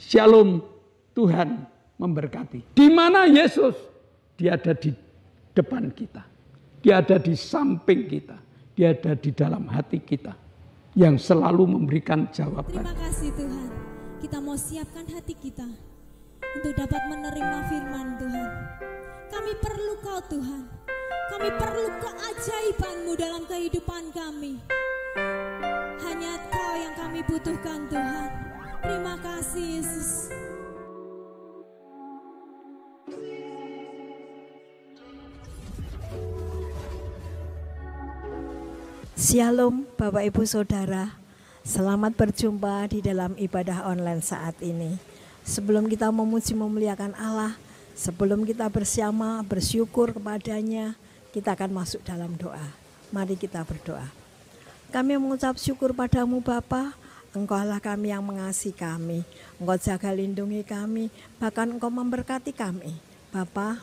Shalom, Tuhan memberkati. Di mana Yesus? Dia ada di depan kita. Dia ada di samping kita. Dia ada di dalam hati kita. Yang selalu memberikan jawaban. Terima kasih Tuhan. Kita mau siapkan hati kita untuk dapat menerima firman Tuhan. Kami perlu Kau Tuhan. Kami perlu keajaiban-Mu dalam kehidupan kami. Hanya Kau yang kami butuhkan Tuhan. Terima kasih Yesus. Shalom Bapak Ibu Saudara, selamat berjumpa di dalam ibadah online saat ini. Sebelum kita memuji memuliakan Allah, sebelum kita bersama bersyukur kepadanya, kita akan masuk dalam doa. Mari kita berdoa. Kami mengucap syukur padamu Bapa, Engkaulah kami yang mengasihi kami, Engkau jaga lindungi kami, bahkan Engkau memberkati kami. Bapa,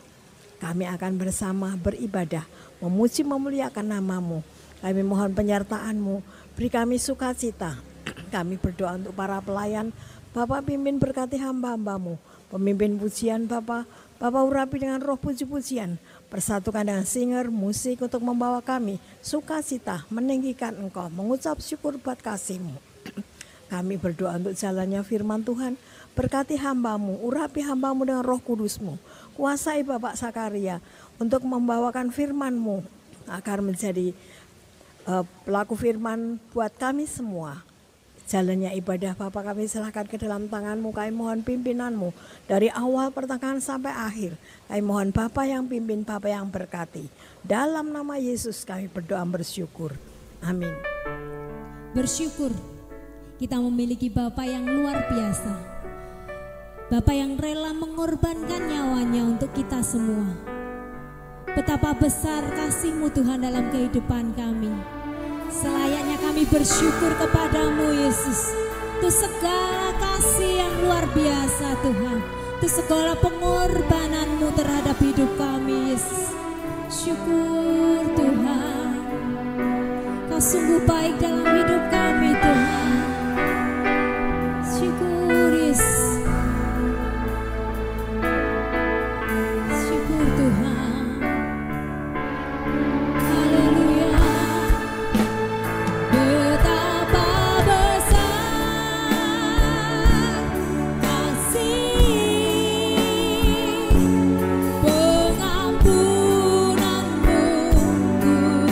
kami akan bersama beribadah, memuji memuliakan nama-Mu. Kami mohon penyertaan-Mu, beri kami sukacita. Kami berdoa untuk para pelayan, Bapak pimpin berkati hamba-hamba-Mu. Pemimpin pujian Bapak urapi dengan roh puji-pujian. Persatukan dengan singer, musik untuk membawa kami sukacita, meninggikan Engkau, mengucap syukur buat kasih-Mu. Kami berdoa untuk jalannya firman Tuhan, berkati hamba-Mu, urapi hamba-Mu dengan roh kudus-Mu. Kuasai Bapak Sakaria untuk membawakan firman-Mu agar menjadi pelaku firman buat kami semua. Jalannya ibadah Bapak kami serahkan ke dalam tangan-Mu. Kami mohon pimpinan-Mu dari awal pertengahan sampai akhir. Kami mohon Bapak yang pimpin, Bapak yang berkati. Dalam nama Yesus kami berdoa bersyukur. Amin. Bersyukur kita memiliki Bapak yang luar biasa. Bapak yang rela mengorbankan nyawanya untuk kita semua. Betapa besar kasih-Mu Tuhan dalam kehidupan kami. Selayaknya kami bersyukur kepadamu Yesus. Untuk segala kasih yang luar biasa Tuhan. Untuk segala pengorbanan-Mu terhadap hidup kami Yesus. Syukur Tuhan. Kau sungguh baik dalam hidup kami Tuhan. Syukur Yesus. Syukur Tuhan. Pengampunanmu Tuhan.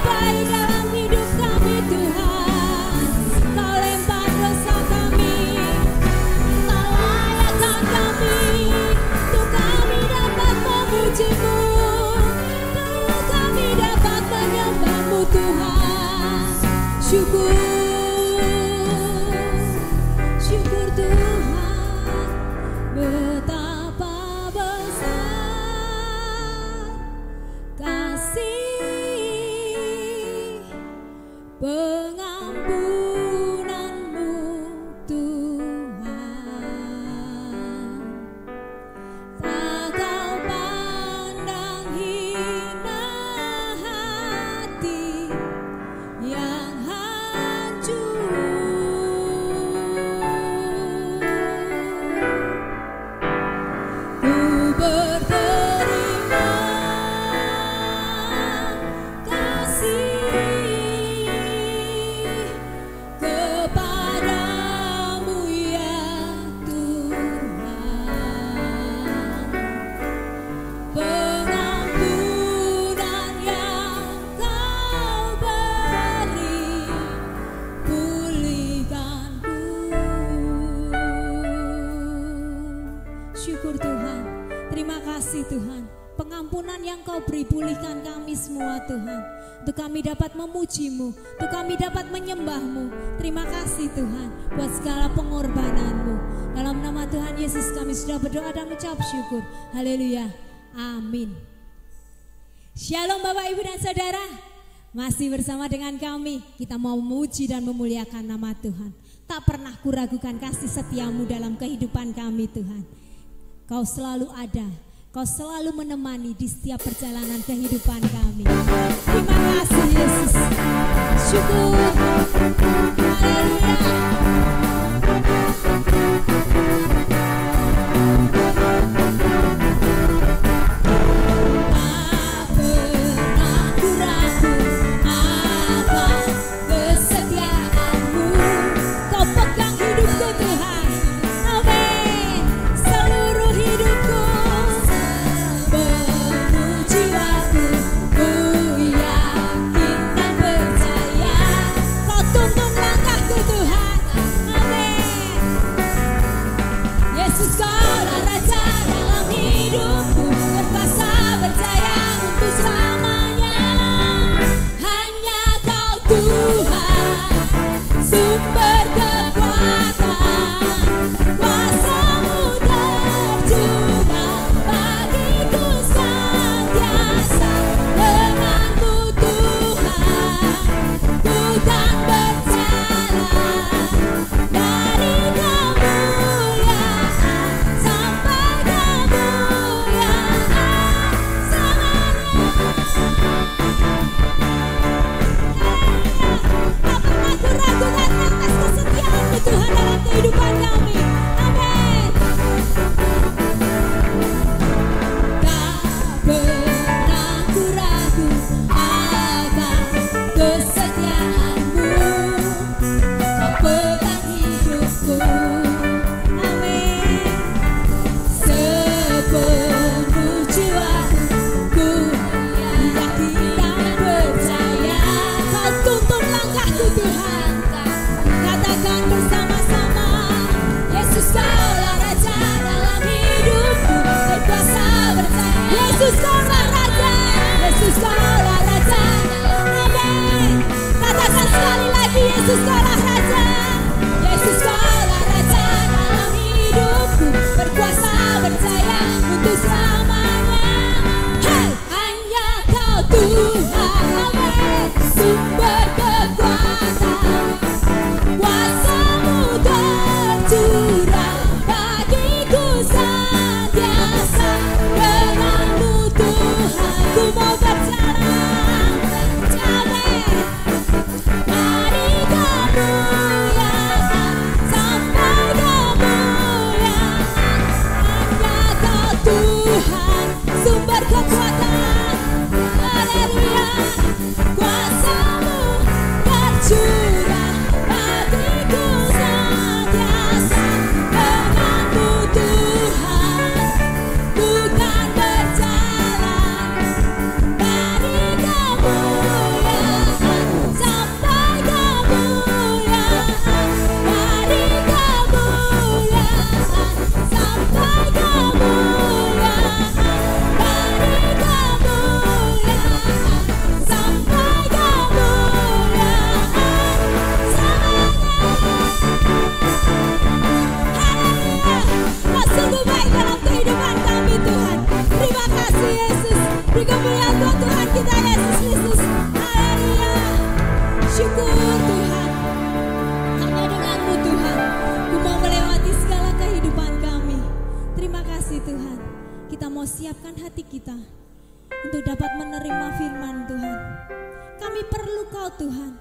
baik dalam hidup kami Tuhan. Kau lempar dosa kami, Kau layakkan kami, untuk kami dapat memuji-Mu, untuk kami dapat menyembah-Mu Tuhan. Syukur Tuhan, betapa besar kasih pengampunan-Mu Tuhan. Tak Kau pandang hina hati yang hancur. Ku berterima kasih kepadamu ya Tuhan. Pengampunan yang Kau beri, pulihkanku. Syukur Tuhan, terima kasih Tuhan. Pengampunan yang Kau beri, pulihkan kami semua Tuhan. Untuk kami dapat memuji-Mu, untuk kami dapat menyembah-Mu. Terima kasih Tuhan buat segala pengorbanan-Mu. Dalam nama Tuhan Yesus kami sudah berdoa dan mengucap syukur. Haleluya, amin. Shalom Bapak Ibu dan Saudara, masih bersama dengan kami. Kita mau memuji dan memuliakan nama Tuhan. Tak pernah kuragukan kasih setia-Mu dalam kehidupan kami Tuhan. Kau selalu ada, Kau selalu menemani di setiap perjalanan kehidupan kami. Terima kasih Yesus. Syukur. Haleluya. Mari kamu Kami perlu Kau Tuhan.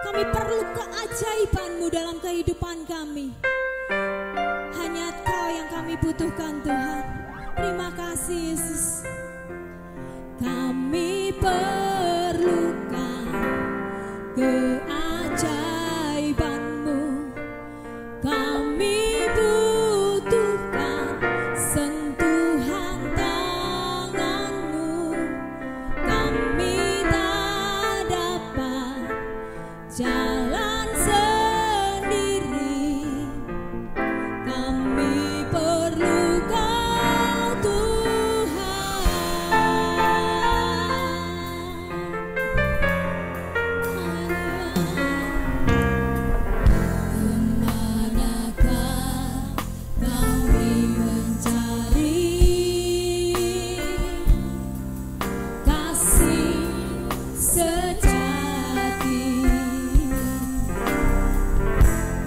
Kami perlu keajaiban-Mu dalam kehidupan kami. Hanya Kau yang kami butuhkan Tuhan. Terima kasih Yesus. Kami perlukan keajaiban-Mu. Kami butuhkan sentuhan tangan-Mu. Kami tak dapat jalan sendiri. Kami perlu Kau Tuhan. Kemanakah kami mencari kasih sejati?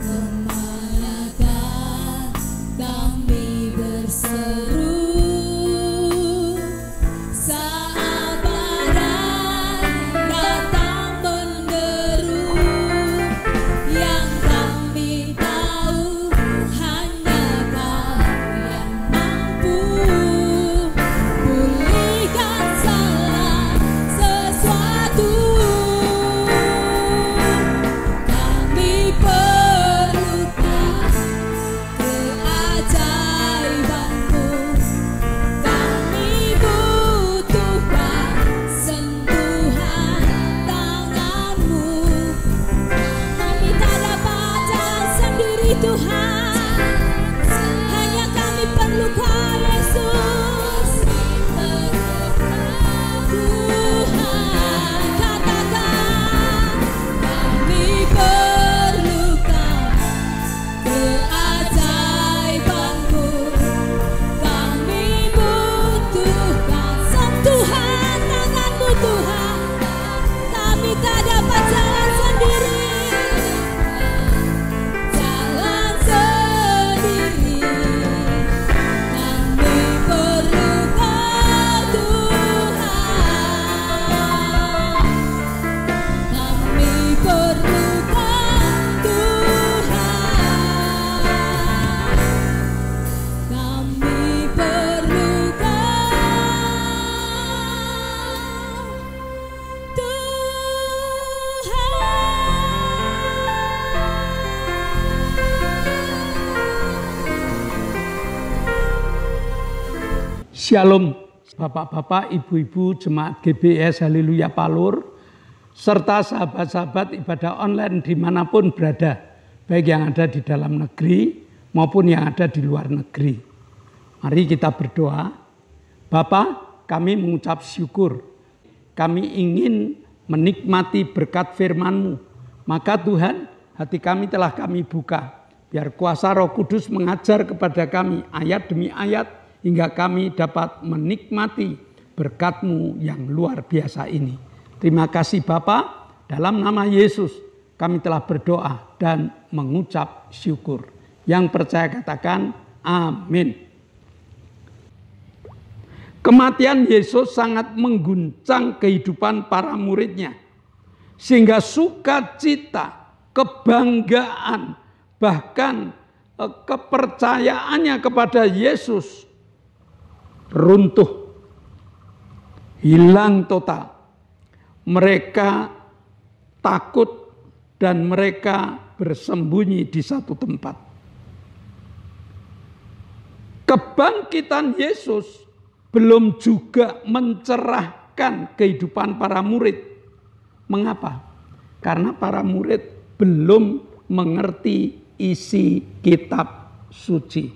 Kemanakah kami berseru saat badai datang menderu? Yang kami tahu hanya Kau yang mampu pulihkan segala sesuatu. Kami perlukan keajaiban-Mu. Kami butuhkan sentuhan tangan-Mu. Kami tak dapat jalan sendiri Tuhan. Hanya kami perlu Kau Yesus. Tuhan, katakan kami perlukan keajaiban-Mu. Kami butuhkan sentuhan tangan-Mu Tuhan. Kami tak dapat jalan sendiri. Jalan sendiri. Kami perlu Kau Tuhan. Kami perlu Kau Tuhan. Kami perlu Shalom Bapak-bapak, Ibu-ibu, Jemaat GBS Haleluya Palur, serta sahabat-sahabat ibadah online dimanapun berada, baik yang ada di dalam negeri maupun yang ada di luar negeri. Mari kita berdoa. Bapa, kami mengucap syukur. Kami ingin menikmati berkat firman-Mu. Maka Tuhan, hati kami telah kami buka. Biar kuasa Roh Kudus mengajar kepada kami ayat demi ayat, hingga kami dapat menikmati berkat-Mu yang luar biasa ini. Terima kasih Bapa, dalam nama Yesus kami telah berdoa dan mengucap syukur. Yang percaya katakan amin. Kematian Yesus sangat mengguncang kehidupan para murid-Nya. Sehingga sukacita, kebanggaan, bahkan kepercayaannya kepada Yesus runtuh, hilang total. Mereka takut dan mereka bersembunyi di satu tempat. Kebangkitan Yesus belum juga mencerahkan kehidupan para murid. Mengapa? Karena para murid belum mengerti isi kitab suci.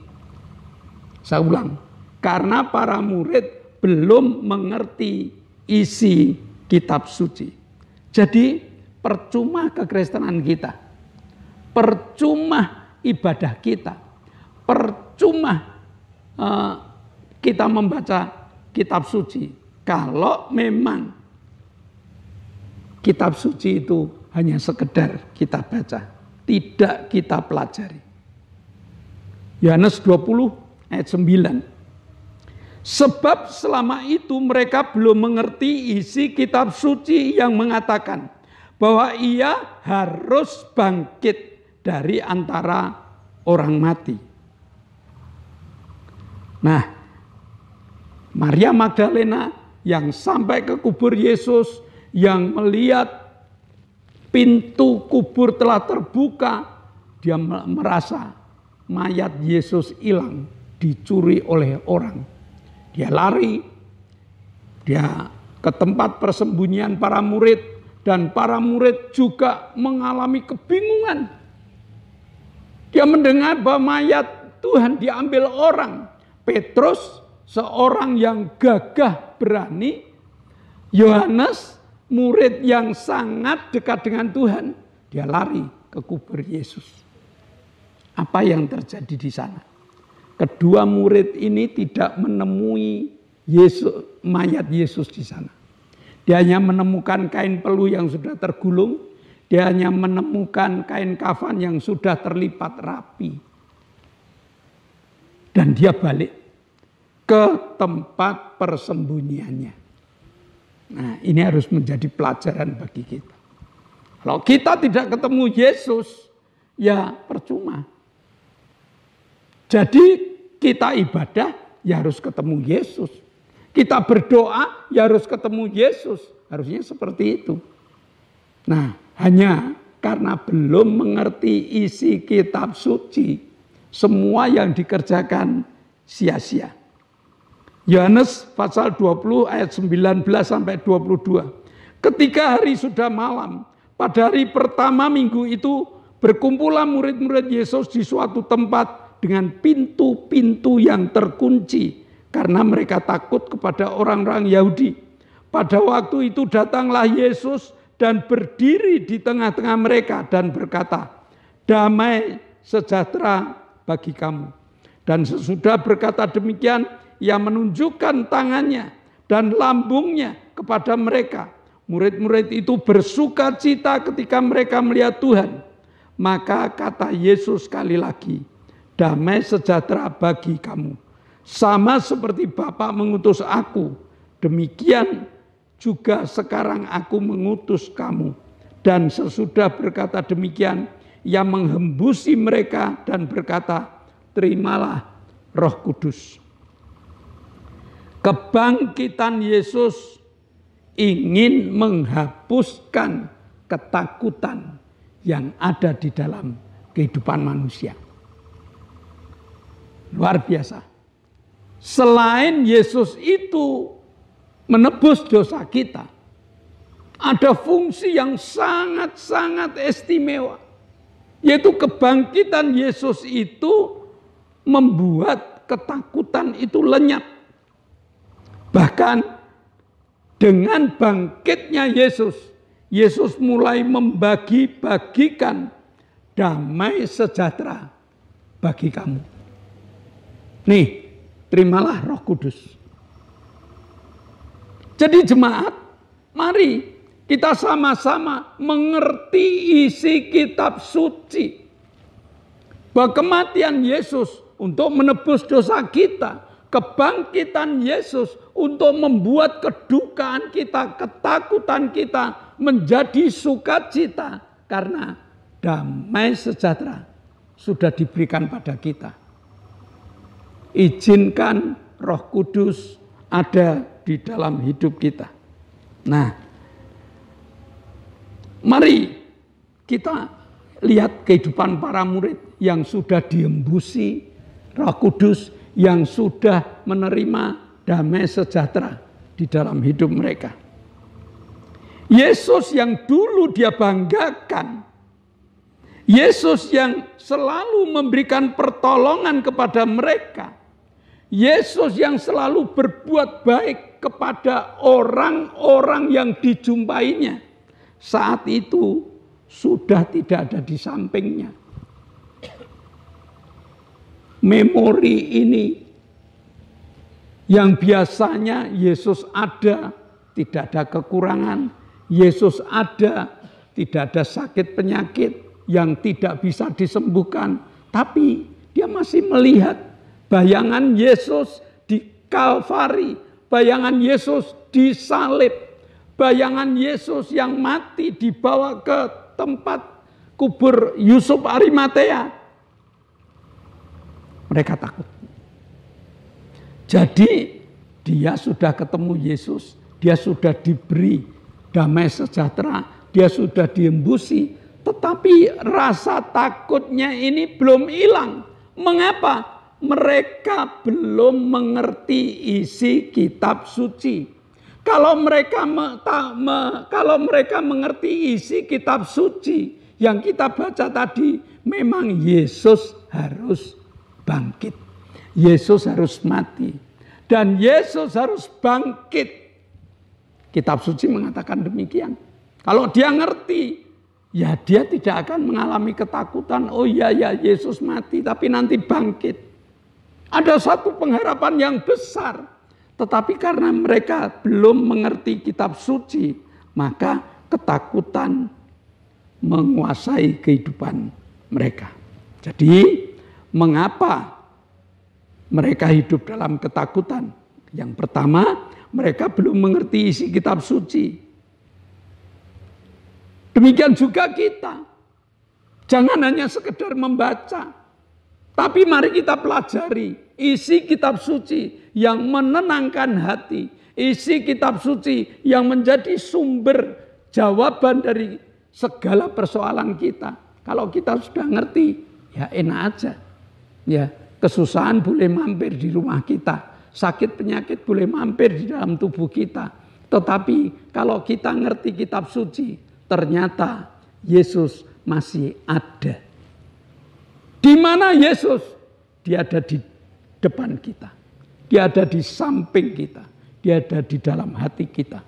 Saya ulang. Karena para murid belum mengerti isi kitab suci. Jadi percuma kekristenan kita. Percuma ibadah kita. Percuma kita membaca kitab suci. Kalau memang kitab suci itu hanya sekedar kita baca. Tidak kita pelajari. Yohanes 20 ayat 9. Sebab selama itu mereka belum mengerti isi kitab suci yang mengatakan bahwa ia harus bangkit dari antara orang mati. Nah, Maria Magdalena yang sampai ke kubur Yesus, yang melihat pintu kubur telah terbuka, dia merasa mayat Yesus hilang, dicuri oleh orang. Dia lari, dia ke tempat persembunyian para murid, dan para murid juga mengalami kebingungan. Dia mendengar bahwa mayat Tuhan diambil orang. Petrus, seorang yang gagah berani, Yohanes, murid yang sangat dekat dengan Tuhan, dia lari ke kubur Yesus. Apa yang terjadi di sana? Kedua murid ini tidak menemui mayat Yesus di sana. Dia hanya menemukan kain pelu yang sudah tergulung, dia hanya menemukan kain kafan yang sudah terlipat rapi. Dan dia balik ke tempat persembunyiannya. Nah, ini harus menjadi pelajaran bagi kita. Kalau kita tidak ketemu Yesus, ya percuma. Jadi kita ibadah, ya harus ketemu Yesus. Kita berdoa, ya harus ketemu Yesus. Harusnya seperti itu. Nah, hanya karena belum mengerti isi kitab suci, semua yang dikerjakan sia-sia. Yohanes pasal 20 ayat 19 sampai 22. Ketika hari sudah malam, pada hari pertama minggu itu berkumpullah murid-murid Yesus di suatu tempat dengan pintu-pintu yang terkunci karena mereka takut kepada orang-orang Yahudi. Pada waktu itu datanglah Yesus dan berdiri di tengah-tengah mereka dan berkata, "Damai sejahtera bagi kamu." Dan sesudah berkata demikian, ia menunjukkan tangannya dan lambungnya kepada mereka. Murid-murid itu bersuka cita ketika mereka melihat Tuhan. Maka kata Yesus sekali lagi, "Damai sejahtera bagi kamu. Sama seperti Bapa mengutus aku, demikian juga sekarang aku mengutus kamu." Dan sesudah berkata demikian, ia menghembusi mereka dan berkata, "Terimalah Roh Kudus." Kebangkitan Yesus ingin menghapuskan ketakutan yang ada di dalam kehidupan manusia. Luar biasa. Selain Yesus itu menebus dosa kita, ada fungsi yang sangat-sangat istimewa. Yaitu kebangkitan Yesus itu membuat ketakutan itu lenyap. Bahkan dengan bangkitnya Yesus, Yesus mulai membagi-bagikan damai sejahtera bagi kamu. Nih, terimalah Roh Kudus. Jadi jemaat, mari kita sama-sama mengerti isi kitab suci. Bahwa kematian Yesus untuk menebus dosa kita. Kebangkitan Yesus untuk membuat kedukaan kita, ketakutan kita menjadi sukacita. Karena damai sejahtera sudah diberikan pada kita. Izinkan Roh Kudus ada di dalam hidup kita. Nah, mari kita lihat kehidupan para murid yang sudah diembusi Roh Kudus, yang sudah menerima damai sejahtera di dalam hidup mereka. Yesus yang dulu dia banggakan, Yesus yang selalu memberikan pertolongan kepada mereka, Yesus yang selalu berbuat baik kepada orang-orang yang dijumpainya, saat itu sudah tidak ada di sampingnya. Memori ini yang biasanya Yesus ada, tidak ada kekurangan. Yesus ada, tidak ada sakit penyakit yang tidak bisa disembuhkan. Tapi dia masih melihat bayangan Yesus di Kalvari, bayangan Yesus disalib, bayangan Yesus yang mati dibawa ke tempat kubur Yusuf Arimatea. Mereka takut. Jadi dia sudah ketemu Yesus, dia sudah diberi damai sejahtera, dia sudah diembusi, tetapi rasa takutnya ini belum hilang. Mengapa? Mereka belum mengerti isi kitab suci. Kalau mereka mengerti isi kitab suci yang kita baca tadi, memang Yesus harus bangkit. Yesus harus mati. Dan Yesus harus bangkit. Kitab suci mengatakan demikian. Kalau dia ngerti, ya dia tidak akan mengalami ketakutan. Oh iya ya, Yesus mati tapi nanti bangkit. Ada satu pengharapan yang besar. Tetapi karena mereka belum mengerti kitab suci, maka ketakutan menguasai kehidupan mereka. Jadi mengapa mereka hidup dalam ketakutan? Yang pertama, mereka belum mengerti isi kitab suci. Demikian juga kita. Jangan hanya sekedar membaca, tapi mari kita pelajari isi kitab suci yang menenangkan hati. Isi kitab suci yang menjadi sumber jawaban dari segala persoalan kita. Kalau kita sudah ngerti, ya enak aja. Ya, kesusahan boleh mampir di rumah kita. Sakit penyakit boleh mampir di dalam tubuh kita. Tetapi kalau kita ngerti kitab suci, ternyata Yesus masih ada. Di mana Yesus? Dia ada di depan kita. Dia ada di samping kita. Dia ada di dalam hati kita.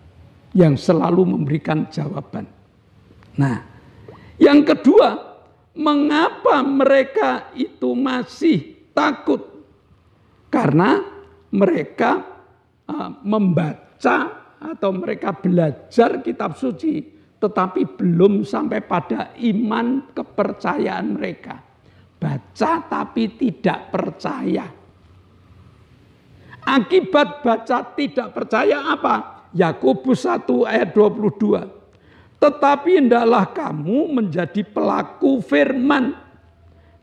Yang selalu memberikan jawaban. Nah, yang kedua, mengapa mereka itu masih takut? Karena mereka membaca atau mereka belajar kitab suci, tetapi belum sampai pada iman kepercayaan mereka. Baca tapi tidak percaya. Akibat baca tidak percaya apa? Yakobus 1 ayat 22. Tetapi hendaklah kamu menjadi pelaku firman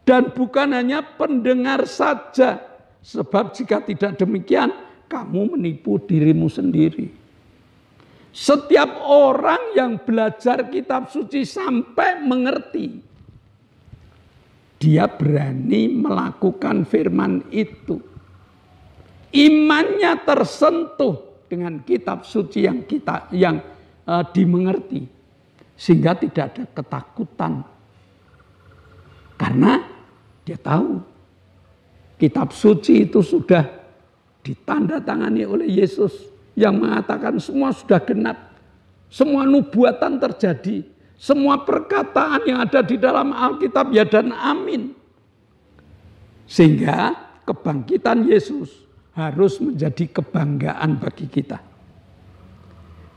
dan bukan hanya pendengar saja. Sebab jika tidak demikian, kamu menipu dirimu sendiri. Setiap orang yang belajar kitab suci sampai mengerti, dia berani melakukan firman itu. Imannya tersentuh dengan kitab suci yang dimengerti, sehingga tidak ada ketakutan. Karena dia tahu kitab suci itu sudah ditandatangani oleh Yesus yang mengatakan semua sudah genap, semua nubuatan terjadi. Semua perkataan yang ada di dalam Alkitab ya dan amin. Sehingga kebangkitan Yesus harus menjadi kebanggaan bagi kita.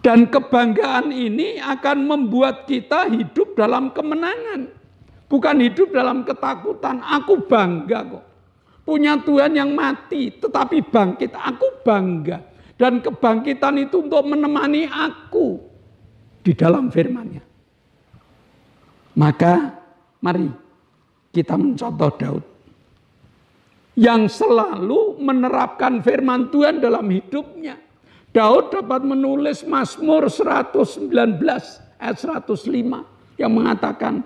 Dan kebanggaan ini akan membuat kita hidup dalam kemenangan. Bukan hidup dalam ketakutan. Aku bangga kok. Punya Tuhan yang mati tetapi bangkit. Aku bangga. Dan kebangkitan itu untuk menemani aku di dalam firman-Nya. Maka mari kita mencontoh Daud yang selalu menerapkan firman Tuhan dalam hidupnya. Daud dapat menulis Mazmur 119 ayat 105 yang mengatakan,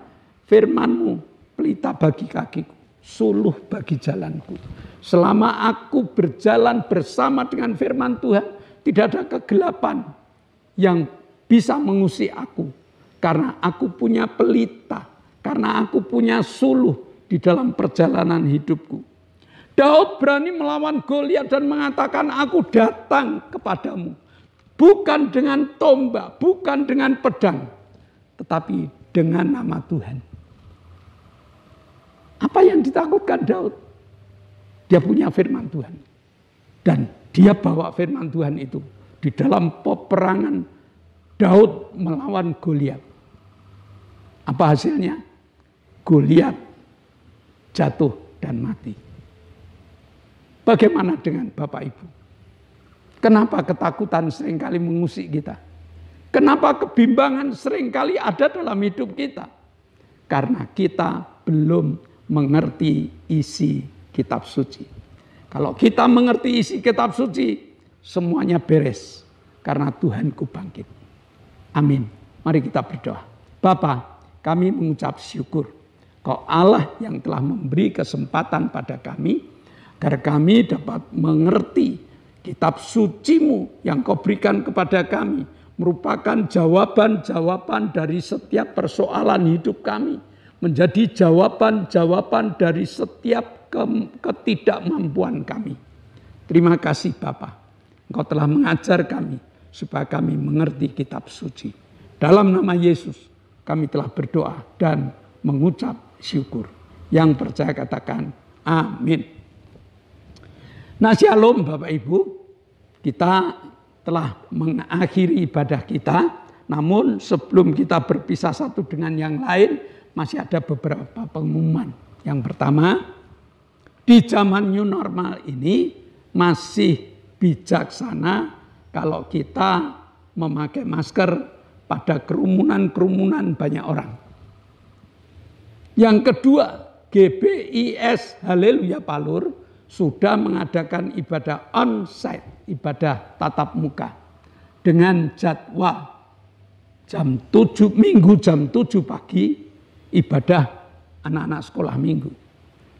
firman-Mu pelita bagi kakiku, suluh bagi jalanku. Selama aku berjalan bersama dengan firman Tuhan, tidak ada kegelapan yang bisa mengusik aku. Karena aku punya pelita, karena aku punya suluh di dalam perjalanan hidupku. Daud berani melawan Goliat dan mengatakan, aku datang kepadamu. Bukan dengan tombak, bukan dengan pedang, tetapi dengan nama Tuhan. Apa yang ditakutkan Daud? Dia punya firman Tuhan. Dan dia bawa firman Tuhan itu di dalam peperangan Daud melawan Goliat. Apa hasilnya? Goliat jatuh dan mati. Bagaimana dengan Bapak Ibu? Kenapa ketakutan seringkali mengusik kita? Kenapa kebimbangan seringkali ada dalam hidup kita? Karena kita belum mengerti isi kitab suci. Kalau kita mengerti isi kitab suci, semuanya beres. Karena Tuhanku bangkit. Amin. Mari kita berdoa. Bapa, kami mengucap syukur. Kau Allah yang telah memberi kesempatan pada kami, agar kami dapat mengerti kitab suci-Mu yang Kau berikan kepada kami merupakan jawaban-jawaban dari setiap persoalan hidup kami, menjadi jawaban-jawaban dari setiap ketidakmampuan kami. Terima kasih Bapa, Engkau telah mengajar kami supaya kami mengerti kitab suci. Dalam nama Yesus kami telah berdoa dan mengucap syukur. Yang percaya katakan amin. Nah, shalom Bapak Ibu, kita telah mengakhiri ibadah kita. Namun sebelum kita berpisah satu dengan yang lain, masih ada beberapa pengumuman. Yang pertama, di zaman new normal ini masih bijaksana kalau kita memakai masker pada kerumunan-kerumunan banyak orang. Yang kedua, GBIS Haleluya Palur sudah mengadakan ibadah on-site, ibadah tatap muka. Dengan jadwal Minggu jam 7 pagi, ibadah anak-anak sekolah minggu.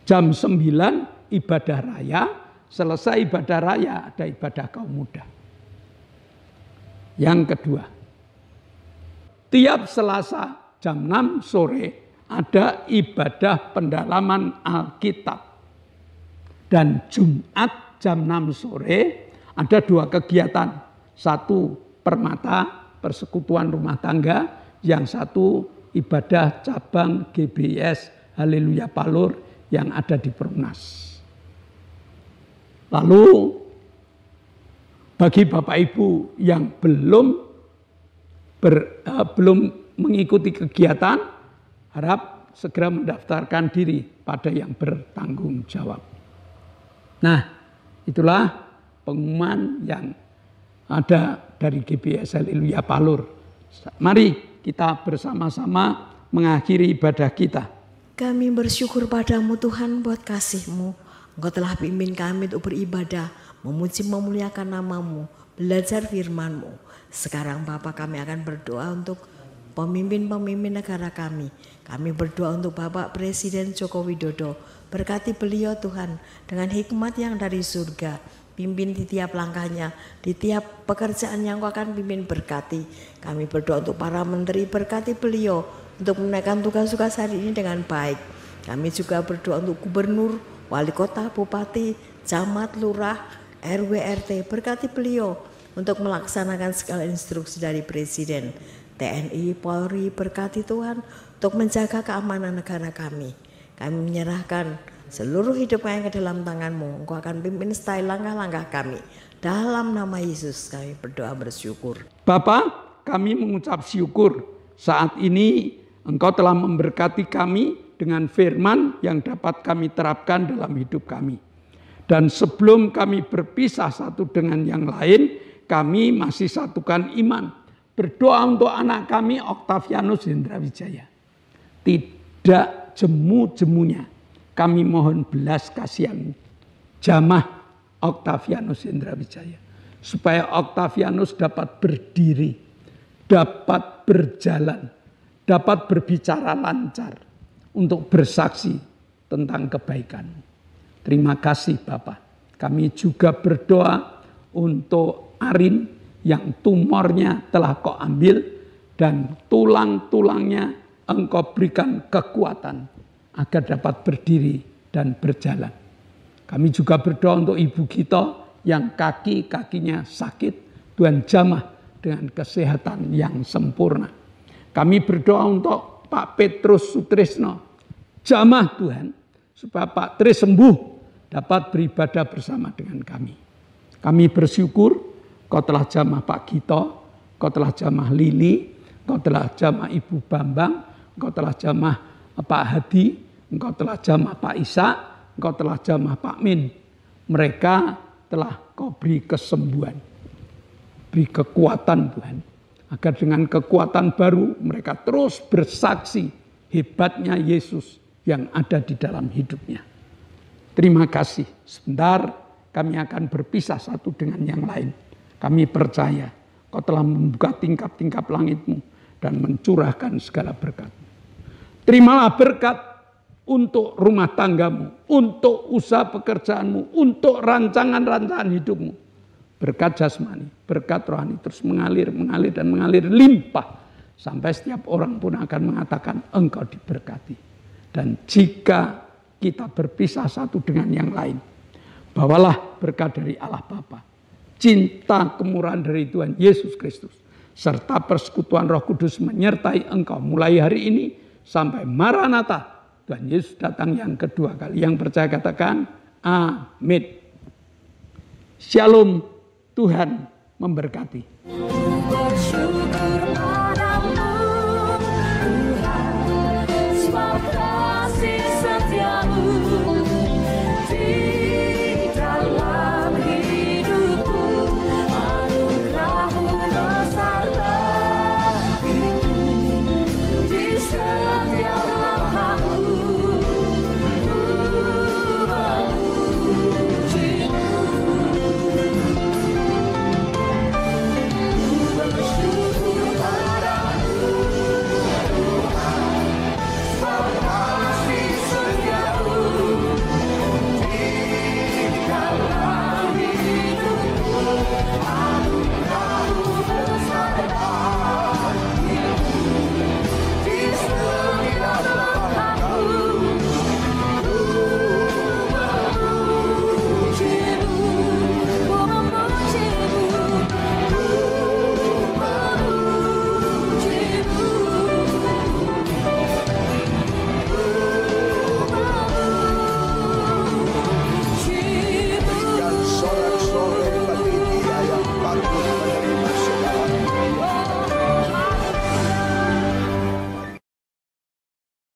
Jam 9 ibadah raya, selesai ibadah raya ada ibadah kaum muda. Yang kedua, tiap Selasa jam 6 sore ada ibadah pendalaman Alkitab. Dan Jumat jam 6 sore ada 2 kegiatan. Satu Permata, persekutuan rumah tangga. Yang satu ibadah cabang GBIS Haleluya Palur yang ada di Perumnas. Lalu bagi Bapak Ibu yang belum mengikuti kegiatan, harap segera mendaftarkan diri pada yang bertanggung jawab. Nah, itulah pengumuman yang ada dari GBIS Haleluya Palur. Mari kita bersama-sama mengakhiri ibadah kita. Kami bersyukur padamu Tuhan buat kasih-Mu. Engkau telah pimpin kami untuk beribadah, memuji memuliakan nama-Mu, belajar firman-Mu. Sekarang Bapa, kami akan berdoa untuk pemimpin-pemimpin negara kami. Kami berdoa untuk Bapak Presiden Joko Widodo. Berkati beliau Tuhan dengan hikmat yang dari surga. Pimpin di tiap langkahnya, di tiap pekerjaan yang Kau akan pimpin berkati. Kami berdoa untuk para menteri, berkati beliau untuk menunaikan tugas-tugas hari ini dengan baik. Kami juga berdoa untuk gubernur, wali kota, bupati, camat, lurah, RW, RT. Berkati beliau untuk melaksanakan segala instruksi dari Presiden. TNI, Polri, berkati Tuhan untuk menjaga keamanan negara kami. Kami menyerahkan seluruh hidup kami ke dalam tangan-Mu. Engkau akan pimpin style langkah-langkah kami. Dalam nama Yesus kami berdoa bersyukur. Bapa, kami mengucap syukur saat ini Engkau telah memberkati kami dengan firman yang dapat kami terapkan dalam hidup kami. Dan sebelum kami berpisah satu dengan yang lain, kami masih satukan iman. Berdoa untuk anak kami Octavianus Hendra Wijaya. Tidak jemu-jemunya kami mohon belas kasihan jamah Octavianus Hendra Wijaya. Supaya Octavianus dapat berdiri, dapat berjalan, dapat berbicara lancar untuk bersaksi tentang kebaikan. Terima kasih Bapak. Kami juga berdoa untuk Arin yang tumornya telah Kau ambil dan tulang-tulangnya Engkau berikan kekuatan agar dapat berdiri dan berjalan. Kami juga berdoa untuk ibu kita yang kaki-kakinya sakit, Tuhan jamah dengan kesehatan yang sempurna. Kami berdoa untuk Pak Petrus Sutrisno, jamah Tuhan supaya Pak Tris sembuh dapat beribadah bersama dengan kami. Kami bersyukur Kau telah jamah Pak Gito, Kau telah jamah Lili, Kau telah jamah Ibu Bambang, Kau telah jamah Pak Hadi, Engkau telah jamah Pak Isa, Engkau telah jamah Pak Min. Mereka telah Kau beri kesembuhan. Beri kekuatan Tuhan. Agar dengan kekuatan baru mereka terus bersaksi hebatnya Yesus yang ada di dalam hidupnya. Terima kasih. Sebentar kami akan berpisah satu dengan yang lain. Kami percaya Kau telah membuka tingkap-tingkap langit-Mu dan mencurahkan segala berkat. Terimalah berkat untuk rumah tanggamu, untuk usaha pekerjaanmu, untuk rancangan-rancangan hidupmu. Berkat jasmani, berkat rohani terus mengalir dan mengalir limpah. Sampai setiap orang pun akan mengatakan engkau diberkati. Dan jika kita berpisah satu dengan yang lain, bawalah berkat dari Allah Bapa, cinta kemurahan dari Tuhan Yesus Kristus, serta persekutuan Roh Kudus menyertai engkau mulai hari ini sampai Maranatha. Tuhan Yesus datang yang kedua kali. Yang percaya katakan amin. Shalom. Tuhan memberkati.